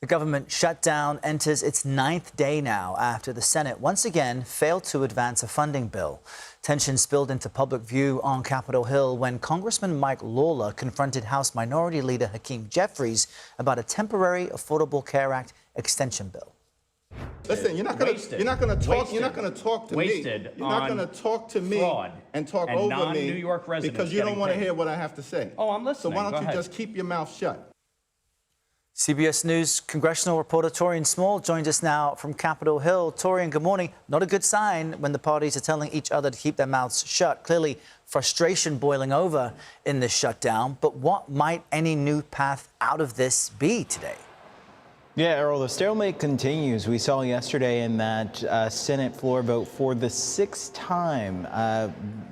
The government shutdown enters its 9th day now after the Senate once again failed to advance a funding bill. Tension spilled into public view on Capitol Hill when Congressman Mike Lawler confronted House Minority Leader Hakeem Jeffries about a temporary Affordable Care Act extension bill. Listen, you're not going to talk. You're not going to talk to me. You're not going to talk to me and talk over me because you don't want to hear what I have to say. Oh, I'm listening. So why don't you just keep your mouth shut? CBS News congressional reporter Taurean Small joins us now from Capitol Hill. Taurean, good morning. Not a good sign when the parties are telling each other to keep their mouths shut. Clearly, frustration boiling over in this shutdown. But what might any new path out of this be today? Yeah, Errol, the stalemate continues. We saw yesterday in that Senate floor vote for the 6th time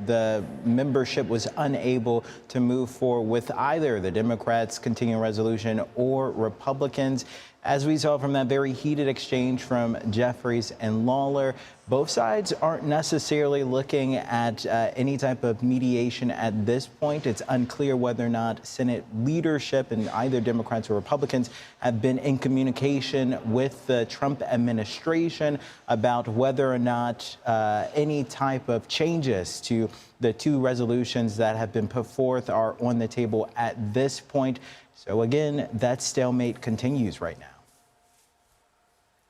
the membership was unable to move forward with either the Democrats' continuing resolution or Republicans. As we saw from that very heated exchange from Jeffries and Lawler, both sides aren't necessarily looking at any type of mediation at this point. It's unclear whether or not Senate leadership and either Democrats or Republicans have been in communication with the Trump administration about whether or not any type of changes to the two resolutions that have been put forth are on the table at this point. So again, that stalemate continues right now.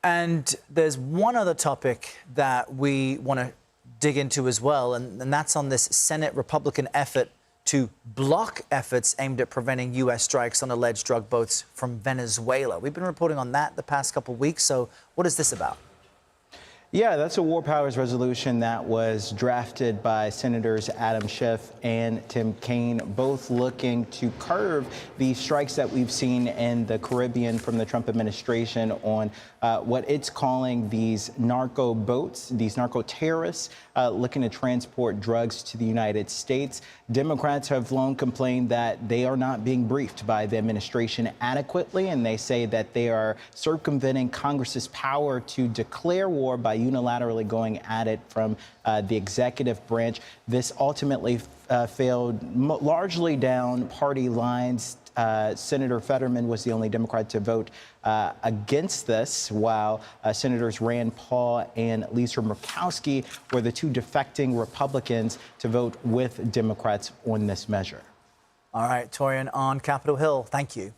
And there's one other topic that we want to dig into as well, and that's on this Senate Republican effort to block efforts aimed at preventing U.S. strikes on alleged drug boats from Venezuela. We've been reporting on that the past couple of weeks, so what is this about? Yeah, that's a war powers resolution that was drafted by Senators Adam Schiff and Tim Kaine, both looking to curb the strikes that we've seen in the Caribbean from the Trump administration on what it's calling these narco boats, these narco terrorists looking to transport drugs to the United States. Democrats have long complained that they are not being briefed by the administration adequately, and they say that they are circumventing Congress's power to declare war by unilaterally going at it from the executive branch. This ultimately failed largely down party lines. Senator Fetterman was the only Democrat to vote against this, while Senators Rand Paul and Lisa Murkowski were the two defecting Republicans to vote with Democrats on this measure. All right, Taurean on Capitol Hill, thank you.